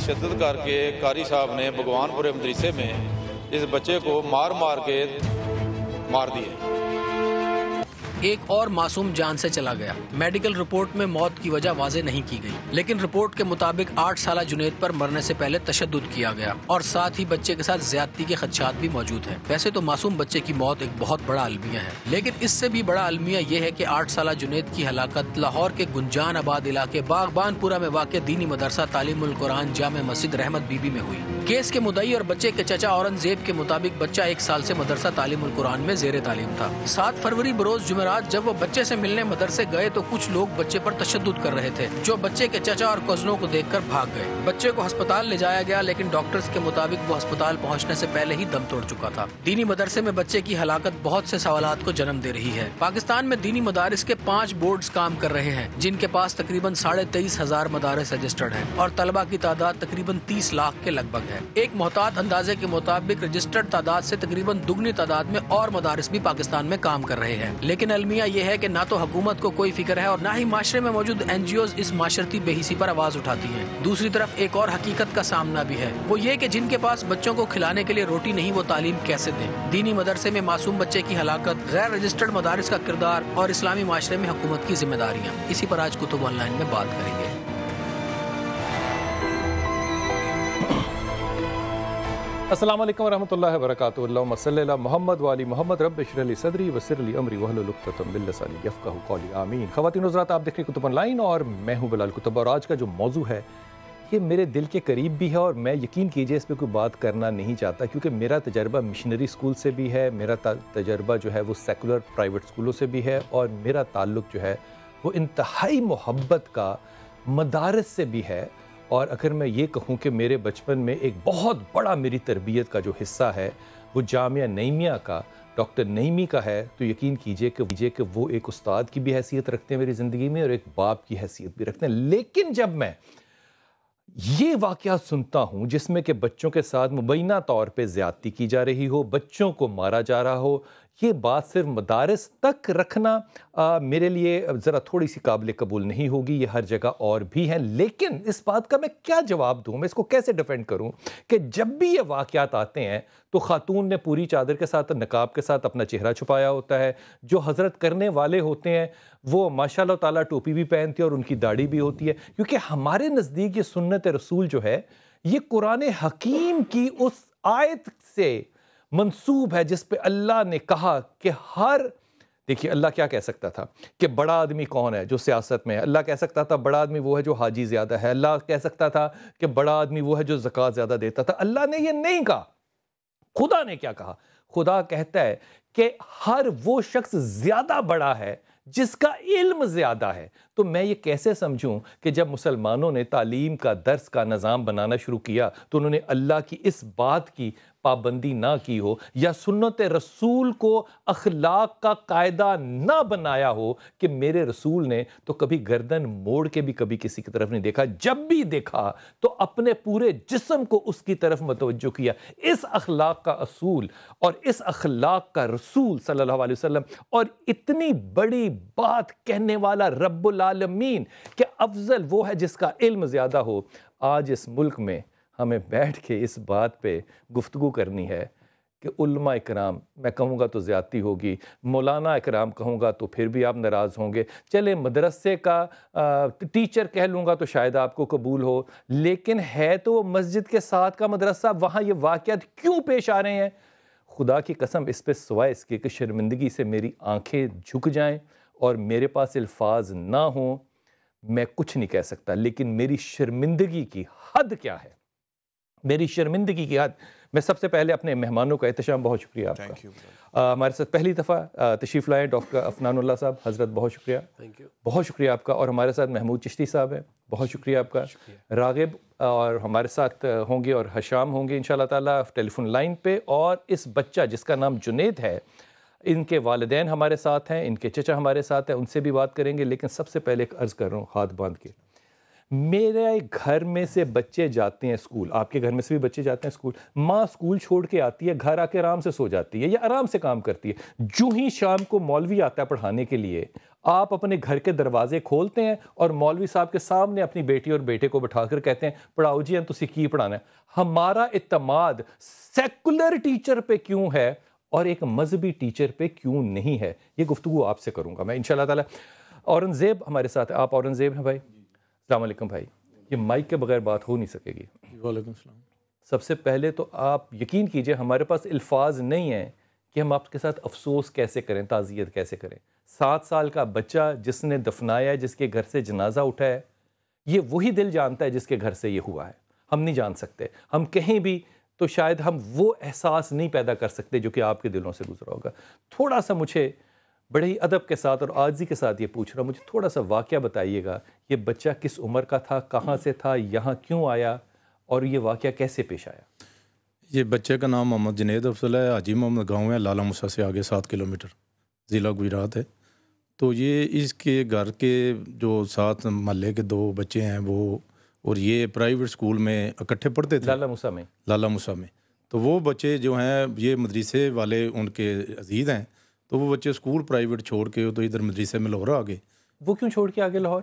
تشدد کر کے قاری صاحب نے بھگوان پورے مدرسے میں اس بچے کو مار مار کے مار دیے۔ ایک اور معصوم جان سے چلا گیا۔ میڈیکل رپورٹ میں موت کی وجہ واضح نہیں کی گئی، لیکن رپورٹ کے مطابق 8 سالہ جنید پر مرنے سے پہلے تشدد کیا گیا اور ساتھ ہی بچے کے ساتھ زیادتی کے خدشات بھی موجود ہیں۔ ویسے تو معصوم بچے کی موت ایک بہت بڑا المیہ ہے، لیکن اس سے بھی بڑا المیہ یہ ہے کہ 8 سالہ جنید کی ہلاکت لاہور کے گنجان آباد علاقے باغبان پورہ میں واقع دینی مدرسہ تعلیم القرآن جامع مسجد رحمت بی بی میں ہوئی۔ کیس کے مدعی اور بچے کے چچا اورنگزیب کے مطابق بچہ 1 سال سے مدرسہ تعلیم القرآن میں زیر تعلیم تھا۔ 7 فروری بروز جمعرات جب وہ بچے سے ملنے مدرسے گئے تو کچھ لوگ بچے پر تشدد کر رہے تھے، جو بچے کے چچا اور کزنوں کو دیکھ کر بھاگ گئے۔ بچے کو ہسپتال لے جایا گیا، لیکن ڈاکٹرز کے مطابق وہ ہسپتال پہنچنے سے پہلے ہی دم توڑ چکا تھا۔ دینی مدرسے میں بچے کی ہلاکت بہت سے سوالات کو جنم دے رہی ہے۔ پاکستان میں دینی مدارس کے 5 بورڈز کام کر رہے ہیں، جن کے پاس تقریباً 23,500 مدارس رجسٹرڈ ہیں اور طلبہ کی تعداد تقریباً 30 لاکھ کے لگ بھگ ہے۔ ایک محتاط اندازے کے مطابق رجسٹرڈ تعداد سے تقریباً دگنی تعداد میں اور مدارس بھی پاکستان میں کام کر رہے ہیں، لیکن المیہ یہ ہے کہ نہ تو حکومت کو کوئی فکر ہے اور نہ ہی معاشرے میں موجود NGOs اس معاشرتی بے حسی پر آواز اٹھاتی ہیں۔ دوسری طرف ایک اور حقیقت کا سامنا بھی ہے، وہ یہ کہ جن کے پاس بچوں کو کھلانے کے لیے روٹی نہیں وہ تعلیم کیسے دیں۔ دینی مدرسے میں معصوم بچے کی ہلاکت، غیر رجسٹرڈ مدارس کا کردار اور اسلامی معاشرے میں حکومت کی ذمہ داریاں، اسی پر آج کتب آن لائن میں بات کریں گے۔ السلام علیکم ورحمۃ اللہ وبرکاتہ۔ اللہم صلی علی محمد وعلی محمد، رب اشرح لی صدری ویسر لی امری واحلل عقدۃ من لسانی یفقہوا قولی، آمین۔ خواتین و حضرات، آپ دیکھ رہے ہیں کتب آن لائن اور میں ہوں بلال کتب، اور آج کا جو موضوع ہے یہ میرے دل کے قریب بھی ہے اور میں یقین کیجئے اس پہ کوئی بات کرنا نہیں چاہتا، کیونکہ میرا تجربہ مشنری اسکول سے بھی ہے، میرا تجربہ جو ہے وہ سیکولر پرائیویٹ اسکولوں سے بھی ہے، اور میرا تعلق جو ہے وہ انتہائی محبت کا مدارس سے بھی ہے۔ اور اگر میں یہ کہوں کہ میرے بچپن میں ایک بہت بڑا میری تربیت کا جو حصہ ہے وہ جامعہ نعیمیہ کا، ڈاکٹر نعیمی کا ہے، تو یقین کیجئے کہ وہ ایک استاد کی بھی حیثیت رکھتے ہیں میری زندگی میں اور ایک باپ کی حیثیت بھی رکھتے ہیں۔ لیکن جب میں یہ واقعات سنتا ہوں جس میں کہ بچوں کے ساتھ مبینہ طور پہ زیادتی کی جا رہی ہو، بچوں کو مارا جا رہا ہو، یہ بات صرف مدارس تک رکھنا میرے لیے ذرا تھوڑی سی قابل قبول نہیں ہوگی، یہ ہر جگہ اور بھی ہیں۔ لیکن اس بات کا میں کیا جواب دوں، میں اس کو کیسے ڈیفینڈ کروں کہ جب بھی یہ واقعات آتے ہیں تو خاتون نے پوری چادر کے ساتھ، نقاب کے ساتھ اپنا چہرہ چھپایا ہوتا ہے، جو حضرت کرنے والے ہوتے ہیں وہ ماشاء اللہ تعالیٰ ٹوپی بھی پہنتے ہیں اور ان کی داڑھی بھی ہوتی ہے، کیونکہ ہمارے نزدیک یہ سنت رسول جو ہے یہ قرآن حکیم کی اس آیت سے منسوب ہے جس پہ اللہ نے کہا کہ دیکھیے اللہ کیا کہہ سکتا تھا کہ بڑا آدمی کون ہے جو سیاست میں ہے، اللہ کہہ سکتا تھا بڑا آدمی وہ ہے جو حاجی زیادہ ہے، اللہ کہہ سکتا تھا کہ بڑا آدمی وہ ہے جو زکوٰۃ زیادہ دیتا تھا۔ اللہ نے یہ نہیں کہا۔ خدا نے کیا کہا؟ خدا کہتا ہے کہ ہر وہ شخص زیادہ بڑا ہے جس کا علم زیادہ ہے۔ تو میں یہ کیسے سمجھوں کہ جب مسلمانوں نے تعلیم کا درس کا نظام بنانا شروع کیا تو انہوں نے اللہ کی اس بات کی پابندی نہ کی ہو یا سنت رسول کو اخلاق کا قاعدہ نہ بنایا ہو کہ میرے رسول نے تو کبھی گردن موڑ کے بھی کبھی کسی کی طرف نہیں دیکھا، جب بھی دیکھا تو اپنے پورے جسم کو اس کی طرف متوجہ کیا۔ اس اخلاق کا اصول اور اس اخلاق کا رسول صلی اللہ علیہ وسلم اور اتنی بڑی بات کہنے والا رب العالمین کہ افضل وہ ہے جس کا علم زیادہ ہو، آج اس ملک میں ہمیں بیٹھ کے اس بات پہ گفتگو کرنی ہے کہ علماء اکرام، میں کہوں گا تو زیادتی ہوگی، مولانا اکرام کہوں گا تو پھر بھی آپ ناراض ہوں گے، چلے مدرسے کا ٹیچر کہہ لوں گا تو شاید آپ کو قبول ہو، لیکن ہے تو وہ مسجد کے ساتھ کا مدرسہ، وہاں یہ واقعات کیوں پیش آ رہے ہیں؟ خدا کی قسم اس پہ سوائے اس کے کہ شرمندگی سے میری آنکھیں جھک جائیں اور میرے پاس الفاظ نہ ہوں، میں کچھ نہیں کہہ سکتا۔ لیکن میری شرمندگی کی حد کیا ہے، میری شرمندگی کی حد۔ میں سب سے پہلے اپنے مہمانوں کا احتشام، بہت شکریہ آپ کا، ہمارے ساتھ پہلی دفعہ تشریف لائے ڈاکٹر افنان اللہ صاحب، حضرت بہت شکریہ، بہت شکریہ آپ کا، اور ہمارے ساتھ محمود چشتی صاحب ہیں، بہت شکریہ آپ کا، راغب اور ہمارے ساتھ ہوں گے اور حشام ہوں گے انشاءاللہ تعالیٰ ٹیلی فون لائن پہ، اور اس بچہ جس کا نام جنید ہے، ان کے والدین ہمارے ساتھ ہیں، ان کے چچا ہمارے ساتھ ہیں، ان سے بھی بات کریں گے۔ لیکن سب سے پہلے ایک عرض کر رہا ہوں ہاتھ باندھ کے، میرے گھر میں سے بچے جاتے ہیں اسکول، آپ کے گھر میں سے بھی بچے جاتے ہیں اسکول، ماں اسکول چھوڑ کے آتی ہے، گھر آ کے آرام سے سو جاتی ہے یا آرام سے کام کرتی ہے، جو ہی شام کو مولوی آتا ہے پڑھانے کے لیے، آپ اپنے گھر کے دروازے کھولتے ہیں اور مولوی صاحب کے سامنے اپنی بیٹی اور بیٹے کو بٹھا کر کہتے ہیں پڑھاؤ جی تسی کی پڑھانا ہے. ہمارا اعتماد سیکولر ٹیچر پہ کیوں ہے اور ایک مذہبی ٹیچر پہ کیوں نہیں ہے؟ یہ گفتگو آپ سے کروں گا میں انشاءاللہ تعالی. اورنگزیب ہمارے ساتھ، آپ اورنگزیب ہیں بھائی؟ السلام علیکم بھائی. یہ مائک کے بغیر بات ہو نہیں سکے گی. وعلیکم السلام. سب سے پہلے تو آپ یقین کیجئے ہمارے پاس الفاظ نہیں ہیں کہ ہم آپ کے ساتھ افسوس کیسے کریں، تعزیت کیسے کریں. 7 سال کا بچہ جس نے دفنایا ہے، جس کے گھر سے جنازہ اٹھا ہے، یہ وہی دل جانتا ہے جس کے گھر سے یہ ہوا ہے. ہم نہیں جان سکتے. ہم کہیں بھی تو شاید ہم وہ احساس نہیں پیدا کر سکتے جو کہ آپ کے دلوں سے گزرا ہوگا. تھوڑا سا مجھے بڑے ہی ادب کے ساتھ اور عاجزی کے ساتھ یہ پوچھ رہا ہوں، مجھے تھوڑا سا واقعہ بتائیے گا. یہ بچہ کس عمر کا تھا، کہاں سے تھا، یہاں کیوں آیا اور یہ واقعہ کیسے پیش آیا؟ یہ بچے کا نام محمد جنید افضل ہے. حاجی محمد گاؤں ہے، لالا موسیٰ سے آگے 7 کلومیٹر، ضلع گجرات ہے. تو یہ اس کے گھر کے جو 7 محلے کے 2 بچے ہیں وہ، اور یہ پرائیویٹ سکول میں اکٹھے پڑھتے تھے لالا موسیٰ میں. لالا موسیٰ میں. تو وہ بچے جو ہیں یہ مدرسے والے ان کے عزیز ہیں، تو وہ بچے سکول پرائیویٹ چھوڑ کے تو ادھر مدرسے میں لاہور آ گئے. وہ کیوں چھوڑ کے آگے لاہور؟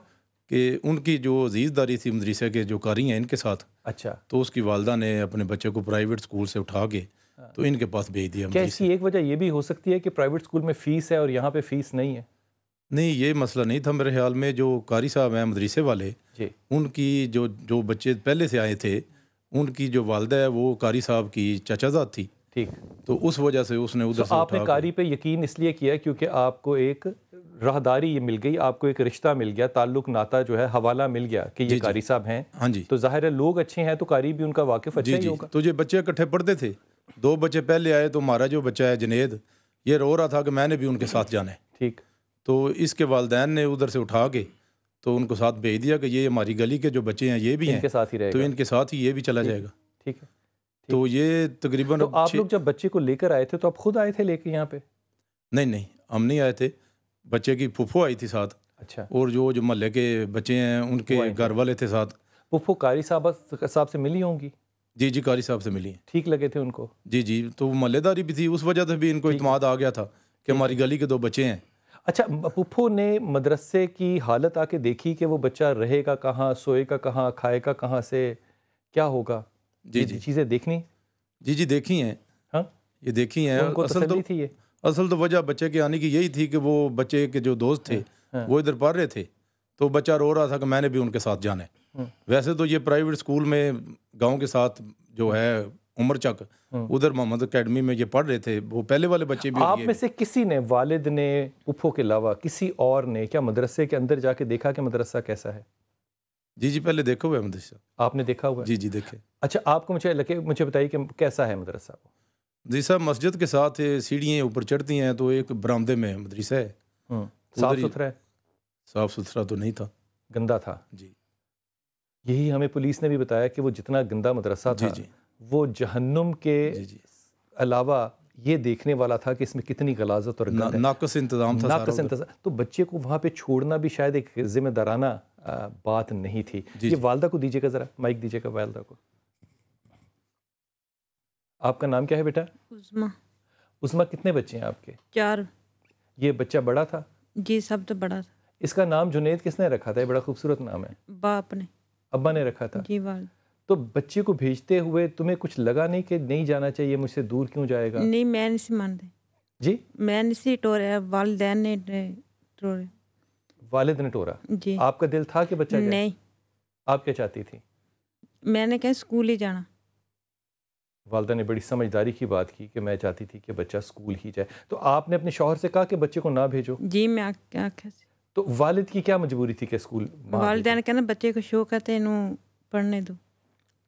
کہ ان کی جو عزیز داری تھی مدرسے کے جو قاری ہیں ان کے ساتھ. اچھا. تو اس کی والدہ نے اپنے بچے کو پرائیویٹ سکول سے اٹھا کے تو ان کے پاس بھیج دیا. کیا اس کی ایک وجہ یہ بھی ہو سکتی ہے کہ پرائیویٹ سکول میں فیس ہے اور یہاں پہ فیس نہیں ہے؟ نہیں، یہ مسئلہ نہیں تھا میرے خیال میں. جو قاری صاحب ہیں مدرسے والے، جی. ان کی جو بچے پہلے سے آئے تھے ان کی جو والدہ ہے وہ قاری صاحب کی چچا زاد تھی. ٹھیک. تو اس وجہ سے اس نے ادھر سے آپ نے قاری پہ یقین اس لیے کیا کیونکہ آپ کو ایک راہداری یہ مل گئی، آپ کو ایک رشتہ مل گیا، تعلق ناتا جو ہے حوالہ مل گیا کہ یہ قاری صاحب ہیں. ہاں جی. تو ظاہر ہے لوگ اچھے ہیں تو قاری بھی ان کا واقف اچھا ہی ہوگا. تو یہ بچے اکٹھے پڑھتے تھے. 2 بچے پہلے آئے تو ہمارا جو بچہ ہے جنید یہ رو رہا تھا کہ میں نے بھی ان کے ساتھ جانا ہے. ٹھیک. تو اس کے والدین نے ادھر سے اٹھا کے تو ان کو ساتھ بھیج دیا کہ یہ ہماری گلی کے جو بچے ہیں یہ بھی ہیں، ان کے ساتھ ہی رہے تو گا، ان کے ساتھ ہی یہ بھی چلا جائے گا. ٹھیک ہے. تو یہ تقریباً تو آپ لوگ جب بچے کو لے کر آئے تھے تو آپ خود آئے تھے لے کے یہاں پہ؟ نہیں، ہم نہیں آئے تھے. بچے کی پھوپھو آئی تھی ساتھ. اچھا. اور جو محلے کے بچے ہیں ان کے گھر والے تھے ساتھ. پھوپھو قاری صاحب سے ملی ہوں گی؟ جی قاری صاحب سے ملی ہیں. ٹھیک لگے تھے ان کو؟ جی. تو محلے داری بھی تھی، اس وجہ سے بھی ان کو اعتماد آ گیا تھا کہ ہماری گلی کے 2 بچے ہیں. اچھا. پھوپھو نے مدرسے کی حالت آ کے دیکھی کہ وہ بچہ رہے گا کہاں، سوئے گا کہاں، کھائے گا کہاں سے، کیا ہوگا؟ جی چیزیں دیکھنی؟ جی دیکھی ہیں. ہاں یہ دیکھی ہیں. ان کو تسلی تھی یہ؟ اصل تو وجہ بچے کے آنے کی یہی تھی کہ وہ بچے کے جو دوست تھے وہ ادھر پڑھ رہے تھے تو بچہ رو رہا تھا کہ میں نے بھی ان کے ساتھ جانا ہے. ویسے تو یہ پرائیویٹ سکول میں گاؤں کے ساتھ جو ہے عمر چک ادھر محمد اکیڈمی میں یہ پڑھ رہے تھے، وہ پہلے والے بچے بھی. آپ میں سے کسی نے، والد نے، پھوپھو کے علاوہ کسی اور نے کیا مدرسے کے اندر جا کے دیکھا کہ مدرسہ کیسا ہے؟ جی پہلے دیکھا ہوا ہے مدرسہ. آپ نے دیکھا ہوا ہے؟ جی دیکھے. اچھا. آپ کو مجھے بتائیے کہ کیسا ہے مدرسہ؟ جی صاحب مسجد کے ساتھ سیڑھیاں اوپر چڑھتی ہیں تو ایک برآمدے میں مدرسہ ہے. صاف ستھرا ہے؟ صاف ستھرا تو نہیں تھا، گندا تھا. جی. یہی ہمیں پولیس نے بھی بتایا کہ وہ جتنا گندا مدرسہ تھا وہ جہنم کے علاوہ یہ دیکھنے والا تھا کہ اس میں کتنی غلاظت اور ناقص انتظام تھا. ناقص انتظام. تو بچے کو وہاں پہ چھوڑنا بھی شاید ایک ذمہ دارانہ بات نہیں تھی. یہ والدہ کو دیجیے گا، ذرا مائک دیجیے گا والدہ کو. آپ کا نام کیا ہے بیٹا؟ عظمیٰ. عظمیٰ. کتنے بچے ہیں آپ کے؟ 4. یہ بچہ بڑا تھا؟ جی سب تو بڑا تھا. اس کا نام جنید کس نے رکھا تھا؟ یہ بڑا خوبصورت نام ہے. باپ نے. ابا نے رکھا تھا؟ جی والد. تو بچے کو بھیجتے ہوئے تمہیں کچھ لگا نہیں کہ نہیں جانا چاہیے، مجھ سے دور کیوں جائے گا؟ نہیں میں نہیں سی مانتے. جی میں نہیں سی ٹوریا، والدین نے ٹورے. والد نے ٹورا؟ جی. آپ کا دل تھا کہ بچہ جائے؟ نہیں. آپ کیا چاہتی تھی؟ میں نے کہا اسکول ہی جانا. والدہ نے بڑی سمجھداری کی بات کی کہ میں چاہتی تھی کہ بچہ اسکول ہی جائے. تو آپ نے اپنے شوہر سے کہا کہ بچے کو نہ بھیجو؟ جی میں آخیا. تو والد کی کیا مجبوری تھی کہ اسکول؟ والدین کہنا بچے کو شوق ہے تو انہوں پڑھنے دو.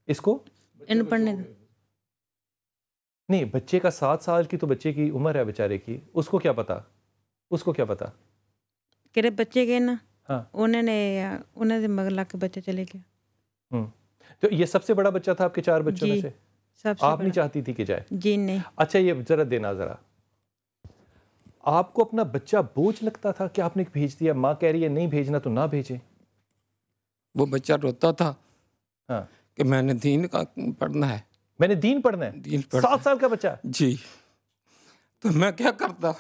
اس کو انہوں پڑھنے دو. نہیں، بچے کا 7 سال کی تو بچے کی عمر ہے بیچارے کی، اس کو کیا پتا؟ اس کو کیا پتا کہ بچے گئے نا. ہاں. انہوں نے مگر لا کے بچہ چلے گیا. تو یہ سب سے بڑا بچہ تھا آپ کے 4 بچوں میں سے؟ سب سے آپ نہیں چاہتی تھی کہ جائے؟ جی نہیں. اچھا یہ ذرا دینا، ذرا آپ کو اپنا بچہ بوجھ لگتا تھا کہ آپ نے بھیج دیا؟ ماں کہہ رہی ہے نہیں بھیجنا تو نہ بھیجیں. وہ بچہ روتا تھا ہاں کہ میں نے دین کا پڑھنا ہے، میں نے دین پڑھنا ہے. 7 سال کا بچہ؟ جی. تو میں کیا کرتا،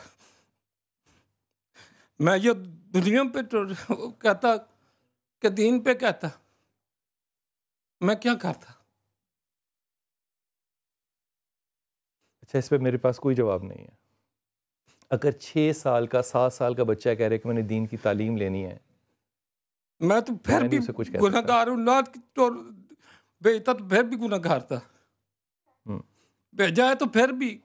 میں یہ دنیا پہ کہتا کہ دین پہ کہتا، میں کیا کرتا؟ اچھا، اس پہ میرے پاس کوئی جواب نہیں ہے. اگر 6 سال کا 7 سال کا بچہ کہہ رہے کہ میں نے دین کی تعلیم لینی ہے، میں تو پھر میں بھی نہیں اسے کچھ کہہ گناہ گار ہوں. نہ تو بھیجتا تو پھر بھی گناہ گار تھا، بھیجا ہے تو پھر بھی.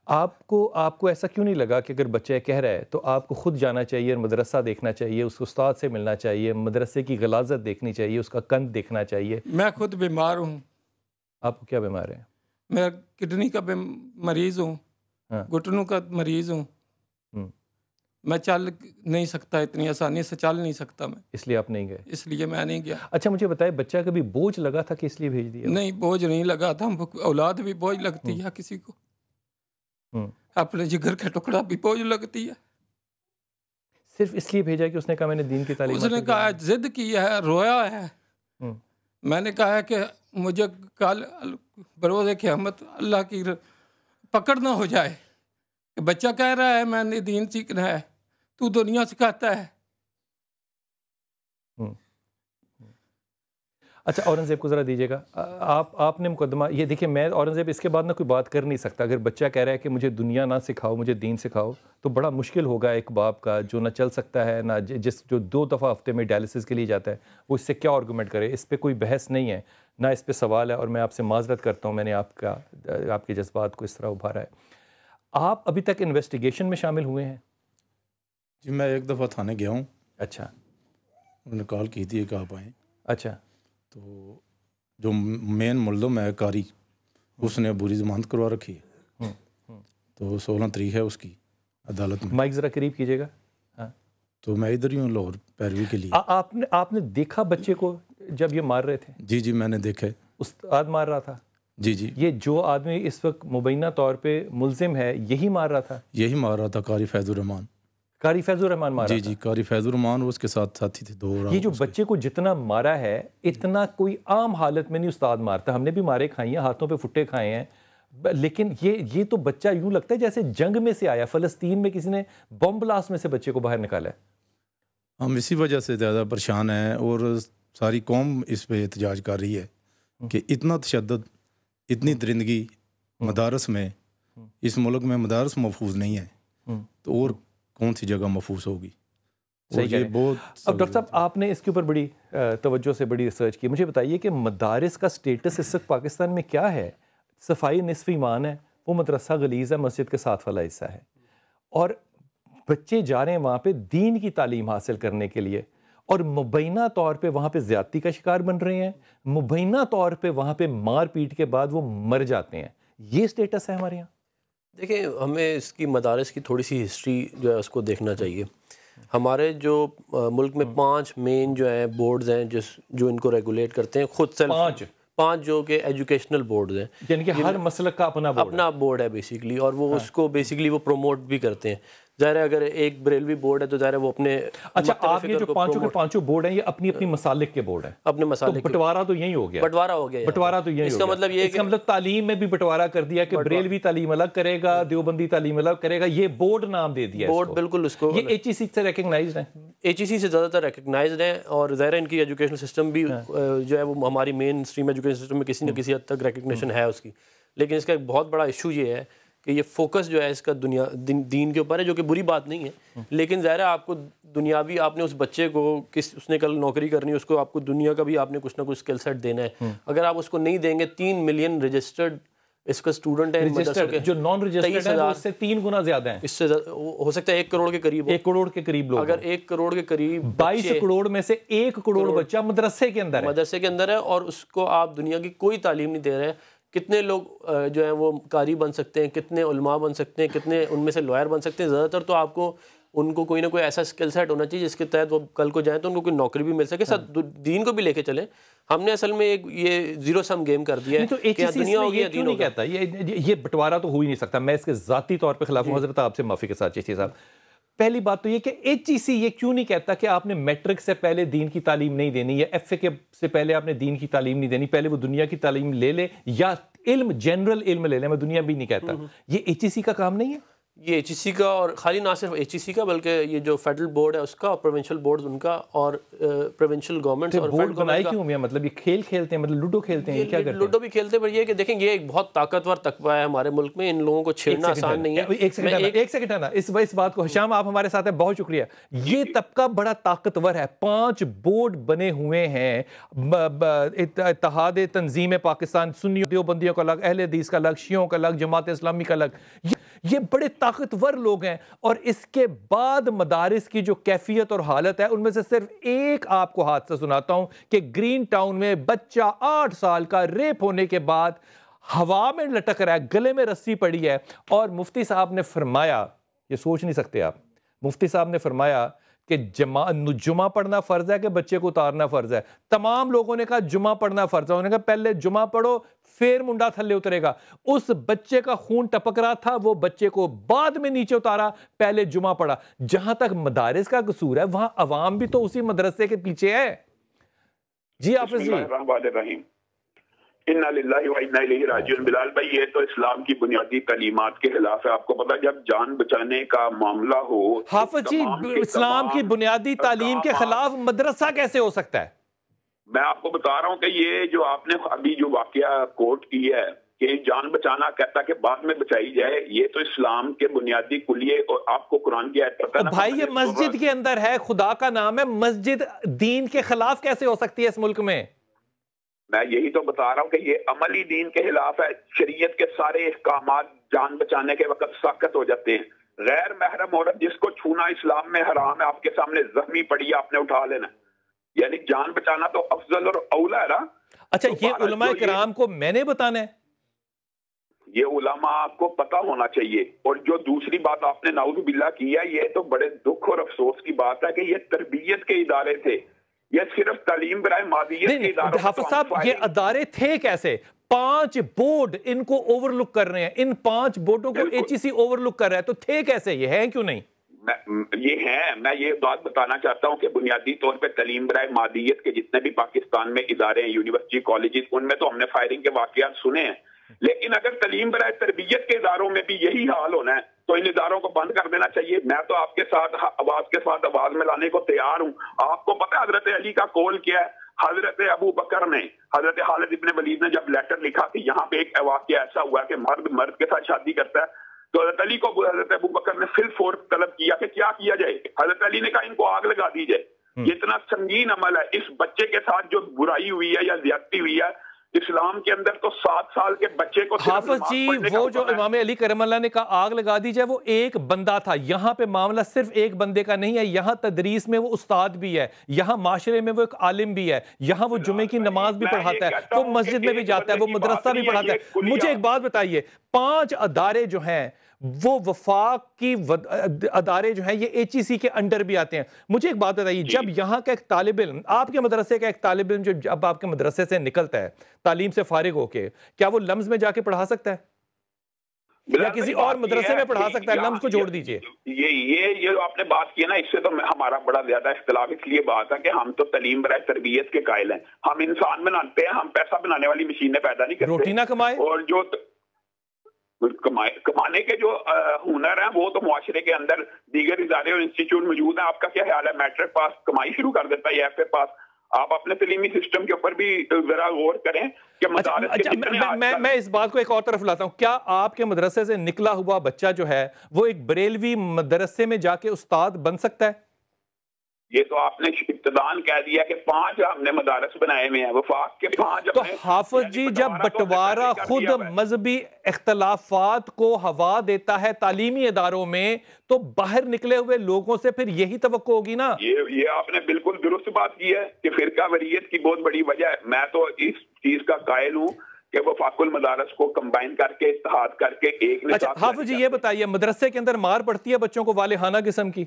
آپ کو ایسا کیوں نہیں لگا کہ اگر بچہ کہہ رہا ہے تو آپ کو خود جانا چاہیے، مدرسہ دیکھنا چاہیے، اس استاد سے ملنا چاہیے، مدرسے کی غلاظت دیکھنی چاہیے، اس کا قند دیکھنا چاہیے؟ میں خود بیمار ہوں. آپ کو کیا بیمار ہے؟ میں کڈنی کا مریض ہوں، ہاں. گھٹنوں کا مریض ہوں. میں چل نہیں سکتا، اتنی آسانی سے چل نہیں سکتا میں. اس لیے آپ نہیں گئے؟ اس لیے میں نہیں گیا. اچھا مجھے بتائے، بچہ کبھی بوجھ لگا تھا کہ اس لیے بھیج دیا؟ نہیں، بوجھ نہیں لگا تھا. اولاد بھی بوجھ لگتی ہے کسی کو، اپنے جگر کا ٹکڑا بھی بوجھ لگتی ہے. صرف اس لیے بھیجا کہ اس نے کہا میں نے دین کی تعلیم اس نے کہا، ضد کی ہے، رویا ہے. میں نے کہا کہ مجھے کل بروز قیامت اللہ کی پکڑ نہ ہو جائے کہ بچہ کہہ رہا ہے میں نے دین سیکھنا ہے، تو دنیا سکھاتا ہے. اچھا، اورنگزیب کو ذرا دیجیے گا. آپ نے مقدمہ یہ دیکھیں، میں اورنگزیب اس کے بعد نہ کوئی بات کر نہیں سکتا. اگر بچہ کہہ رہا ہے کہ مجھے دنیا نہ سکھاؤ، مجھے دین سکھاؤ، تو بڑا مشکل ہوگا ایک باپ کا جو نہ چل سکتا ہے، نہ جو 2 دفعہ ہفتے میں ڈائلسس کے لیے جاتا ہے، وہ اس سے کیا آرگومنٹ کرے. اس پہ کوئی بحث نہیں ہے، نہ اس پہ سوال ہے. اور میں آپ سے معذرت کرتا ہوں، میں نے آپ کے جذبات کو اس طرح ابھارا ہے. آپ ابھی تک انویسٹیگیشن میں شامل ہوئے ہیں؟ جی میں ایک دفعہ تھانے گیا ہوں. اچھا. انہوں نے کال کی تھی کہ آپ آئیں. اچھا. تو جو مین ملزم ہے قاری، اس نے عبوری ضمانت کروا رکھی ہے. تو 16 تاریخ ہے اس کی عدالت میں. مائک ذرا قریب کیجیے گا. ہاں. تو میں ادھر ہی ہوں لاہور پیروی کے لیے. آپ نے دیکھا بچے کو جب یہ مار رہے تھے؟ جی میں نے دیکھا ہے. استاد مار رہا تھا؟ جی. یہ جو آدمی اس وقت مبینہ طور پہ ملزم ہے یہی مار رہا تھا؟ یہی مار رہا تھا، قاری فیض الرحمان. قاری فیض الرحمان مار رہا تھا؟ جی قاری فیض الرحمان اس کے ساتھ ساتھی تھے 2. یہ جو بچے کو جتنا مارا ہے اتنا کوئی عام حالت میں نہیں استاد مارتا. ہم نے بھی مارے کھائی ہیں، ہاتھوں پہ فٹے کھائے ہیں، لیکن یہ تو بچہ یوں لگتا ہے جیسے جنگ میں سے آیا، فلسطین میں کسی نے بم بلاسٹ میں سے بچے کو باہر نکالا ہے. ہم اسی وجہ سے زیادہ پریشان ہیں، اور ساری قوم اس پہ احتجاج کر رہی ہے کہ اتنا تشدد، اتنی درندگی مدارس میں، اس ملک میں مدارس محفوظ نہیں ہے تو اور کون سی جگہ محفوظ ہوگی. اب ڈاکٹر صاحب آپ نے اس کے اوپر بڑی توجہ سے بڑی ریسرچ کی. مجھے بتائیے کہ مدارس کا سٹیٹس اس وقت پاکستان میں کیا ہے؟ صفائی نصف ایمان ہے، وہ مدرسہ غلیظ ہے، مسجد کے ساتھ والا حصہ ہے، اور بچے جا رہے ہیں وہاں پہ دین کی تعلیم حاصل کرنے کے لیے، اور مبینہ طور پہ وہاں پہ زیادتی کا شکار بن رہے ہیں، مبینہ طور پہ وہاں پہ مار پیٹ کے بعد وہ مر جاتے ہیں. یہ سٹیٹس ہے ہمارے یہاں. دیکھیں، ہمیں اس کی مدارس کی تھوڑی سی ہسٹری جو ہے اس کو دیکھنا چاہیے. ہمارے جو ملک میں 5 مین جو ہیں بورڈز ہیں جو ان کو ریگولیٹ کرتے ہیں، خود سیلف 5 جو کہ ایجوکیشنل بورڈز ہیں، یعنی کہ ہر مسلک کا اپنا بورڈ ہے بیسیکلی، اور وہ اس کو بیسیکلی وہ پروموٹ بھی کرتے ہیں. ظاہر ہے اگر ایک بریلوی بورڈ ہے تو ظاہر ہے وہ اپنے اچھا آپ یہ جو 5 کے 5 بورڈ ہیں یہ اپنی اپنی مسالک کے بورڈ ہیں، اپنے مسالک، بٹوارا تو یہی ہو گیا، بٹوارا تو یہی اس کا مطلب یہ ہے کہ مطلب تعلیم میں بھی بٹوارا کر دیا کہ بریلوی تعلیم الگ کرے گا، دیوبندی تعلیم الگ کرے گا. یہ بورڈ نام دے دیا بورڈ، بالکل. اس کو یہ ایچ ای سی سے ریکگنائزڈ ہیں، ایچ ای سی سے زیادہ تر ریکگنائزڈ ہیں، اور ظاہر ہے ان کی ایجوکیشنل سسٹم بھی جو ہے وہ ہماری مین اسٹریم ایجوکیشن سسٹم میں کسی نہ کسی حد تک ریکگنیشن ہے اس کی. لیکن اس کا ایک بہت بڑا ایشو یہ ہے کہ یہ فوکس جو ہے اس کا دین کے اوپر ہے، جو کہ بری بات نہیں ہے. لیکن ظاہر ہے آپ کو دنیاوی، آپ نے اس بچے کو اس نے کل نوکری کرنی ہے، اس کو آپ کو دنیا کا بھی آپ نے کچھ نہ کچھ اسکل سیٹ دینا ہے. اگر آپ اس کو نہیں دیں گے، 3 ملین رجسٹرڈ اس کا اسٹوڈنٹ ہے، جو نان رجسٹرڈ ہے اس سے 3 گنا زیادہ ہیں. اس سے ہو سکتا ہے 1 کروڑ کے قریب، 1 کروڑ کے قریب لوگ. اگر 1 کروڑ کے قریب 22 کروڑ میں سے 1 کروڑ بچہ مدرسے کے اندر ہے، اور اس کو آپ دنیا کی کوئی تعلیم نہیں دے رہے. کتنے لوگ جو ہیں وہ قاری بن سکتے ہیں، کتنے علماء بن سکتے ہیں، کتنے ان میں سے لوئر بن سکتے ہیں. زیادہ تر تو آپ کو ان کو کوئی نہ کوئی ایسا اسکل سیٹ ہونا چاہیے جس کے تحت وہ کل کو جائیں تو ان کو کوئی نوکری بھی مل سکے، ساتھ دین کو بھی لے کے چلیں. ہم نے اصل میں ایک یہ زیرو سم گیم کر دیا ہے کہ دنیا ہوگی یا دین ہوگا. یہ بٹوارا تو ہو ہی نہیں سکتا. میں اس کے ذاتی طور پہ خلاف ہوں حضرت، آپ سے معافی کے ساتھ چشتی صاحب. پہلی بات تو یہ کہ ایچ ای سی یہ کیوں نہیں کہتا کہ آپ نے میٹرک سے پہلے دین کی تعلیم نہیں دینی، یا ایف اے کے سے پہلے آپ نے دین کی تعلیم نہیں دینی، پہلے وہ دنیا کی تعلیم لے لے، یا علم جنرل علم لے لے. میں دنیا بھی نہیں کہتا. یہ ایچ ای سی کا کام نہیں ہے. یہ HEC کا، اور خالی نہ صرف HEC کا بلکہ یہ جو فیڈرل بورڈ ہے اس کا، اور پروونشل بورڈ ان کا، اور پروونشل گورنمنٹس اور بورڈ بنائی کیوں ہوئی ہے؟ مطلب یہ کھیل کھیلتے ہیں، مطلب لوڈو کھیلتے ہیں، کیا کرتے ہیں؟ لوڈو بھی کھیلتے ہیں، پر یہ کہ دیکھیں یہ ایک بہت طاقتور طبقہ ہے ہمارے ملک میں، ان لوگوں کو چھیڑنا آسان نہیں ہے۔ ایک سیکنڈ آنا اس بات کو، ہشام آپ ہمارے ساتھ ہیں، بہت شکریہ۔ یہ طبقہ بڑا طاقتور ہے، 5 بورڈ بنے ہوئے ہیں، اتحاد تنظیم پاکستان، سنیوں دیوبندیوں کا الگ، اہل حدیث کا الگ، شیعوں کا الگ، جماعت اسلامی کا الگ، یہ بڑے طاقتور لوگ ہیں، اور اس کے بعد مدارس کی جو کیفیت اور حالت ہے، ان میں سے صرف ایک آپ کو حادثہ سناتا ہوں کہ گرین ٹاؤن میں بچہ 8 سال کا ریپ ہونے کے بعد ہوا میں لٹک رہا ہے، گلے میں رسی پڑی ہے، اور مفتی صاحب نے فرمایا، یہ سوچ نہیں سکتے آپ، مفتی صاحب نے فرمایا کہ جمعہ پڑھنا فرض ہے کہ بچے کو اتارنا فرض ہے؟ تمام لوگوں نے کہا جمعہ پڑھنا فرض ہے، انہوں نے کہا پہلے جمعہ پڑھو پھر منڈا تھلے اترے گا۔ اس بچے کا خون ٹپک رہا تھا، وہ بچے کو بعد میں نیچے اتارا، پہلے جمعہ پڑھا۔ جہاں تک مدارس کا قصور ہے، وہاں عوام بھی تو اسی مدرسے کے پیچھے ہے۔ جی حافظ جی۔ بسم اللہ الرحمن الرحیم، انا للہ و انا الیہ راجعون۔ بلال بھائی، یہ تو اسلام کی بنیادی تعلیمات کے خلاف ہے۔ آپ کو پتا جب جان بچانے کا معاملہ ہو، حافظ جی، اسلام کی بنیادی تعلیم کے خلاف مدرسہ کیسے ہو سکتا ہے؟ میں آپ کو بتا رہا ہوں کہ یہ جو آپ نے ابھی جو واقعہ کوٹ کی ہے کہ جان بچانا کہتا کہ بعد میں بچائی جائے، یہ تو اسلام کے بنیادی کلیے، اور آپ کو قرآن کی آیت پتہ ہے نا، بھائی یہ مسجد کے اندر ہے، خدا کا نام ہے، مسجد دین کے خلاف کیسے ہو سکتی ہے اس ملک میں؟ میں یہی تو بتا رہا ہوں کہ یہ عملی دین کے خلاف ہے۔ شریعت کے سارے احکامات جان بچانے کے وقت ساقط ہو جاتے ہیں۔ غیر محرم عورت جس کو چھونا اسلام میں حرام ہے، آپ کے سامنے زخمی پڑی ہے، آپ نے اٹھا لینا، یعنی جان بچانا تو افضل اور اولا ہے نا۔ اچھا، یہ علماء کرام کو میں نے بتانا ہے؟ یہ علماء کو پتہ ہونا چاہیے۔ اور جو دوسری بات آپ نے نعوذ باللہ کیا، یہ تو بڑے دکھ اور افسوس کی بات ہے کہ یہ تربیت کے ادارے تھے، یہ صرف تعلیم برائے مادیت کے اداروں۔ حافظ صاحب، یہ ادارے تھے کیسے؟ 5 بورڈ ان کو اوور لک کر رہے ہیں، ان 5 بورڈوں کو HEC اوور لک کر رہا ہے، تو تھے کیسے؟ یہ ہیں کیوں نہیں؟ یہ ہیں، میں یہ بات بتانا چاہتا ہوں کہ بنیادی طور پہ تعلیم برائے مادیت کے جتنے بھی پاکستان میں ادارے ہیں، یونیورسٹی، کالجز، ان میں تو ہم نے فائرنگ کے واقعات سنے ہیں، لیکن اگر تعلیم برائے تربیت کے اداروں میں بھی یہی حال ہونا ہے تو ان اداروں کو بند کر دینا چاہیے۔ میں تو آپ کے ساتھ آواز ملانے کو تیار ہوں۔ آپ کو پتہ ہے حضرت علی کا قول کیا ہے؟ حضرت ابو بکر نے، حضرت خالد ابن ولید نے جب لیٹر لکھا کہ یہاں پہ ایک واقعہ ایسا ہوا کہ مرد کے ساتھ شادی کرتا ہے، تو حضرت علی کو حضرت ابو بکر نے فی الفور طلب کیا کہ کیا کیا جائے۔ حضرت علی نے کہا ان کو آگ لگا دی جائے۔ یہ اتنا سنگین عمل ہے۔ اس بچے کے ساتھ جو برائی ہوئی ہے یا زیادتی ہوئی ہے، اسلام کے اندر تو 7 سال کے بچے کو حافظ جی، وہ جو امام علی کرم اللہ نے کہا آگ لگا دی جائے، وہ ایک بندہ تھا۔ یہاں پہ معاملہ صرف ایک بندے کا نہیں ہے، یہاں تدریس میں وہ استاد بھی ہے، یہاں معاشرے میں وہ ایک عالم بھی ہے، یہاں وہ جمعے کی نماز بھی پڑھاتا ہے، وہ مسجد میں بھی جاتا ہے، وہ مدرسہ بھی پڑھاتا ہے۔ مجھے ایک بات بتائیے، 5 ادارے جو ہیں وہ وفاق کی ادارے جو ہیں یہ HEC کے انڈر بھی آتے ہیں۔ مجھے ایک بات بتائیے، جب یہاں کا ایک طالب علم، آپ کے مدرسے کا ایک طالب علم جو جب آپ کے مدرسے سے نکلتا ہے تعلیم سے فارغ ہو کے، کیا وہ لمز میں جا کے پڑھا سکتا ہے یا کسی اور مدرسے میں پڑھا سکتا ہے؟ لمز کو چھوڑ دیجئے۔ یہ جو آپ نے بات کی نا، اس سے تو ہمارا بڑا زیادہ اختلاف اس لیے بات ہے کہ ہم تو تعلیم برائے تربیت کے قائل ہیں۔ ہم انسان بناتے ہیں، ہم پیسہ بنانے والی مشینیں پیدا نہیں کرتے۔ روٹی نہ کمائے اور جو کمانے کے جو ہنر ہیں وہ تو معاشرے کے اندر دیگر ادارے اور انسٹیٹیوٹ موجود ہیں۔ آپ کا کیا خیال ہے؟ میٹرک پاس کمائی شروع کر دیتا ہے یا FA پاس؟ آپ اپنے تعلیمی سسٹم کے اوپر بھی ذرا غور کریں کہ مدارس کے کتنے۔ میں اس بات کو ایک اور طرف لاتا ہوں، کیا آپ کے مدرسے سے نکلا ہوا بچہ جو ہے وہ ایک بریلوی مدرسے میں جا کے استاد بن سکتا ہے؟ یہ تو آپ نے ابتدان کہہ دیا کہ 5 ہم نے مدارس بنائے ہوئے ہیں، وفاق کے 5۔ تو حافظ جی، جب بٹوارہ خود مذہبی اختلافات کو ہوا دیتا ہے تعلیمی اداروں میں، تو باہر نکلے ہوئے لوگوں سے پھر یہی توقع ہوگی نا؟ یہ آپ نے بالکل درست بات کی ہے کہ فرقہ واریت کی بہت بڑی وجہ ہے۔ میں تو اس چیز کا قائل ہوں کہ وفاق المدارس کو کمبائن کر کے، اتحاد کر کے ایک نصاب۔ اچھا حافظ جی، یہ بتائیے، مدرسے کے اندر مار پڑتی ہے بچوں کو والہانہ قسم کی؟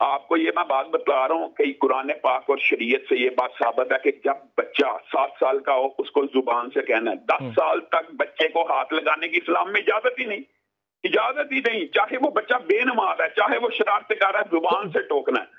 آپ کو یہ میں بات بتا رہا ہوں کہ قرآن پاک اور شریعت سے یہ بات ثابت ہے کہ جب بچہ 7 سال کا ہو اس کو زبان سے کہنا ہے۔ 10 سال تک بچے کو ہاتھ لگانے کی اسلام میں اجازت ہی نہیں، چاہے وہ بچہ بے نماز ہے، چاہے وہ شرارتیں کر رہا ہے، زبان سے ٹوکنا ہے۔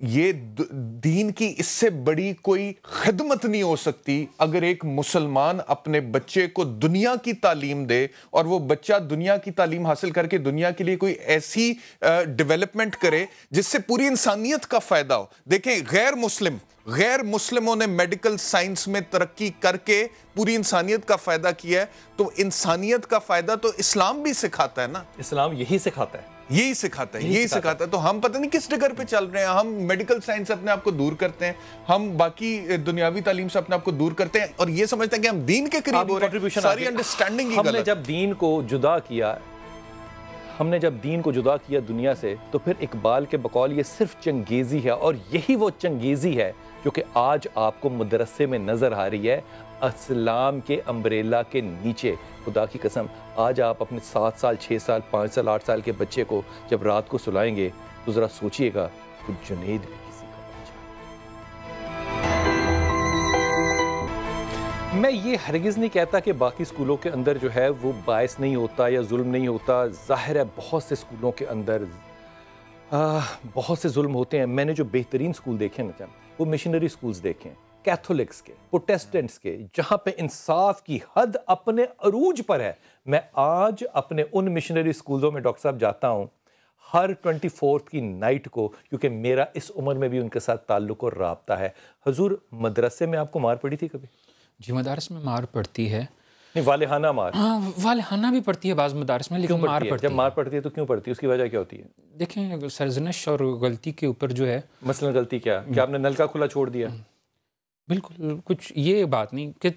یہ دین کی اس سے بڑی کوئی خدمت نہیں ہو سکتی اگر ایک مسلمان اپنے بچے کو دنیا کی تعلیم دے اور وہ بچہ دنیا کی تعلیم حاصل کر کے دنیا کے لیے کوئی ایسی ڈیولپمنٹ کرے جس سے پوری انسانیت کا فائدہ ہو. دیکھیں غیر مسلموں نے میڈیکل سائنس میں ترقی کر کے پوری انسانیت کا فائدہ کیا ہے, تو انسانیت کا فائدہ تو اسلام بھی سکھاتا ہے نا. اسلام یہی سکھاتا ہے. تو ہم پتہ نہیں کس ڈگر پہ چل رہے ہیں. ہم میڈیکل سائنس سے اپنے آپ کو دور کرتے ہیں, ہم باقی دنیاوی تعلیم سے اپنے آپ کو دور کرتے ہیں اور یہ سمجھتے ہیں کہ ہم دین کے قریب ہو رہے ہیں. ساری انڈرسٹینڈنگ ہی غلط. ہم نے جب دین کو جدا کیا دنیا سے, تو پھر اقبال کے بقول یہ صرف چنگیزی ہے, اور یہی وہ چنگیزی ہے جو کہ آج آپ کو مدرسے میں نظر آ رہی ہے اسلام کے امبریلا کے نیچے. خدا کی قسم, آج آپ اپنے 7 سال 6 سال 5 سال 8 سال کے بچے کو جب رات کو سلائیں گے تو ذرا سوچئے گا کہ جنید بھی کسی کا بچہ. میں یہ ہرگز نہیں کہتا کہ باقی سکولوں کے اندر جو ہے وہ باعث نہیں ہوتا یا ظلم نہیں ہوتا. ظاہر ہے بہت سے سکولوں کے اندر بہت سے ظلم ہوتے ہیں. میں نے جو بہترین سکول دیکھے نا, وہ مشنری سکولز دیکھیں, کیتھولکس کے, پروٹیسٹنٹس کے, جہاں پہ انصاف کی حد اپنے عروج پر ہے. میں آج اپنے ان مشنری سکولوں میں ڈاکٹر صاحب جاتا ہوں ہر 24 کی نائٹ کو, کیونکہ میرا اس عمر میں بھی ان کے ساتھ تعلق اور رابطہ ہے. حضور, مدرسے میں آپ کو مار پڑی تھی کبھی؟ جی, مدارس میں مار پڑتی ہے. نہیں, والہانہ مار. ہاں, والہانہ بھی پڑتی ہے بعض مدارس میں, لیکن مار پڑتی ہے. جب مار پڑتی ہے تو کیوں پڑتی ہے؟ اس کی وجہ کیا ہوتی ہے؟ دیکھیں, سرزنش اور غلطی کے اوپر جو ہے. مثلا غلطی کیا؟ کہ آپ نے نلکا کھلا چھوڑ دیا؟ بالکل کچھ یہ بات نہیں کہ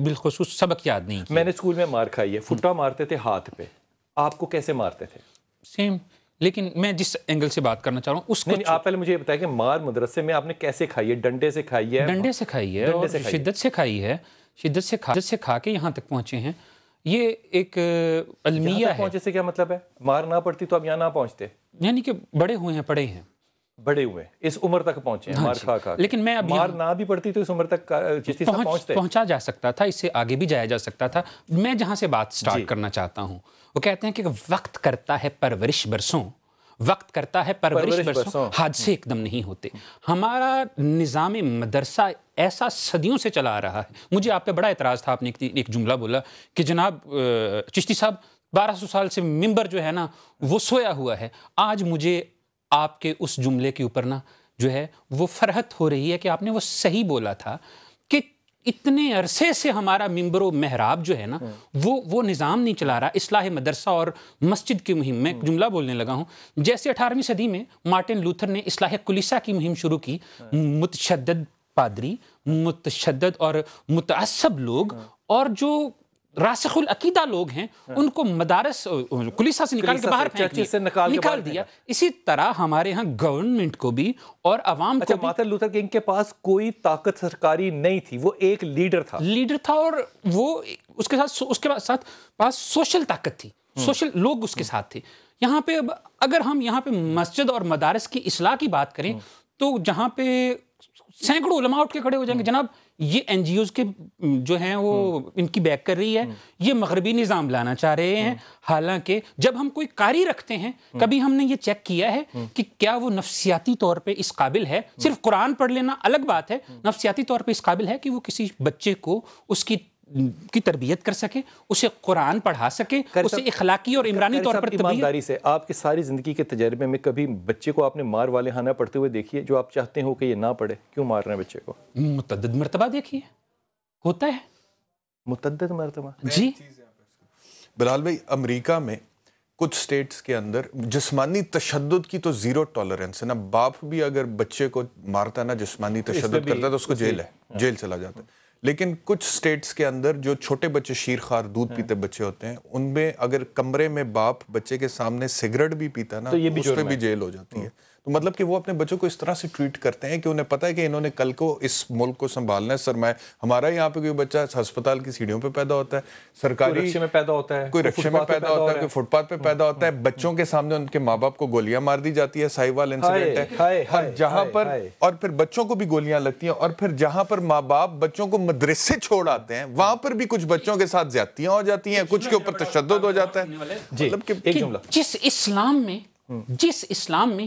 بالخصوص سبق یاد نہیں کیا. میں نے اسکول میں مار کھائی ہے. فٹا مارتے تھے ہاتھ پہ. آپ کو کیسے مارتے تھے؟ سیم. لیکن میں جس اینگل سے بات کرنا چاہ رہا ہوں اس کو آپ پہلے مجھے یہ بتائیں کہ مار مدرسے میں آپ نے کیسے کھائی ہے؟ ڈنڈے سے کھائی ہے؟ ڈنڈے سے کھائی ہے, اور شدت سے کھائی ہے. شدت سے کھا کے یہاں تک پہنچے ہیں. یہ ایک المیہ ہے. پہنچے سے کیا مطلب ہے؟ مار نہ پڑتی تو اب یہاں نہ پہنچتے. یعنی کہ بڑے ہوئے ہیں, پڑے ہیں, بڑے ہوئے اس عمر تک پہنچے ہیں مار کھا کھا. لیکن میں اب مار نہ بھی پڑتی تو اس عمر تک پہنچا جا سکتا تھا, اس سے آگے بھی جایا جا سکتا تھا. میں جہاں سے بات سٹارٹ کرنا چاہتا ہوں, وہ کہتے ہیں کہ وقت کرتا ہے پرورش برسوں, وقت کرتا ہے پرورش برسوں, حادثے ایک دم نہیں ہوتے. ہمارا نظام مدرسہ ایسا صدیوں سے چلا آ رہا ہے. مجھے آپ پہ بڑا اعتراض تھا, آپ نے ایک جملہ بولا کہ جناب چشتی صاحب 1200 سال سے ممبر جو ہے نا وہ سویا ہوا ہے. آج مجھے آپ کے اس جملے کے اوپر نا جو ہے وہ فرحت ہو رہی ہے کہ آپ نے وہ صحیح بولا تھا کہ اتنے عرصے سے ہمارا ممبر و محراب جو ہے نا وہ نظام نہیں چلا رہا. اصلاح مدرسہ اور مسجد کی مہم میں ایک جملہ بولنے لگا ہوں. جیسے 18ویں صدی میں مارٹن لوتھر نے اصلاح کلیسا کی مہم شروع کی, متشدد پادری, متشدد اور متعصب لوگ اور جو راسخ العقیدہ لوگ ہیں ان کو مدارس کلیسا سے نکال کے باہر نکال دیا. اسی طرح ہمارے ہاں گورنمنٹ کو بھی اور عوام کو. مارٹن لوتھر کنگ کے پاس کوئی طاقت سرکاری نہیں تھی, وہ ایک لیڈر تھا اور وہ اس کے ساتھ پاس سوشل طاقت تھی, سوشل لوگ اس کے ساتھ تھے. یہاں پہ اگر ہم یہاں پہ مسجد اور مدارس کی اصلاح کی بات کریں تو جہاں پہ سینکڑوں علماء اٹھ کے کھڑے ہو جائیں گے, جناب یہ این جی اوز کے جو ہیں وہ ان کی بیک کر رہی ہے, یہ مغربی نظام لانا چاہ رہے ہیں. حالانکہ جب ہم کوئی قاری رکھتے ہیں, کبھی ہم نے یہ چیک کیا ہے کہ کیا وہ نفسیاتی طور پہ اس قابل ہے؟ صرف قرآن پڑھ لینا الگ بات ہے, نفسیاتی طور پہ اس قابل ہے کہ وہ کسی بچے کو اس کی تربیت کر سکے, اسے قرآن پڑھا سکے, اسے اخلاقی اور عمرانی طور پر ایمانداری سے. آپ کی ساری زندگی کے تجربے میں کبھی بچے کو آپ نے مار والہانہ پڑھتے ہوئے دیکھیے جو آپ چاہتے ہو کہ یہ نہ پڑھے؟ کیوں مار رہے ہیں بچے کو؟ متعدد مرتبہ دیکھیے, ہوتا ہے متعدد مرتبہ. جی بلال بھائی, امریکہ میں کچھ سٹیٹس کے اندر جسمانی تشدد کی تو زیرو ٹالرنس ہے نا. باپ بھی اگر بچے کو مارتا ہے نا, جسمانی تشدد کرتا ہے تو اس کو جیل چلا جاتا ہے. لیکن کچھ سٹیٹس کے اندر جو چھوٹے بچے شیرخوار دودھ پیتے بچے ہوتے ہیں, ان میں اگر کمرے میں باپ بچے کے سامنے سگریٹ بھی پیتا ہے نا تو اس پہ بھی جیل ہو جاتی ہے. تو مطلب کہ وہ اپنے بچوں کو اس طرح سے ٹریٹ کرتے ہیں کہ انہیں پتہ ہے کہ انہوں نے کل کو اس ملک کو سنبھالنا ہے. سرمایہ ہمارا یہاں پہ کوئی بچہ ہسپتال کی سیڑھیوں پہ پیدا ہوتا ہے, سرکاری رکشے میں پیدا ہوتا ہے, کوئی رکشے میں پیدا ہوتا ہے, کوئی فٹ پاتھ پہ پیدا ہوتا ہے, بچوں کے سامنے ان کے ماں باپ کو گولیاں مار دی جاتی ہے. ساہیوال انسیڈنٹ ہے, اور جہاں پر اور پھر بچوں کو بھی گولیاں لگتی ہیں, اور پھر جہاں پر ماں باپ بچوں کو مدرسے چھوڑ آتے ہیں وہاں پر بھی کچھ بچوں کے ساتھ زیادتیاں ہو جاتی ہیں, کچھ کے اوپر تشدد ہو جاتا ہے. مطلب کہ جس اسلام میں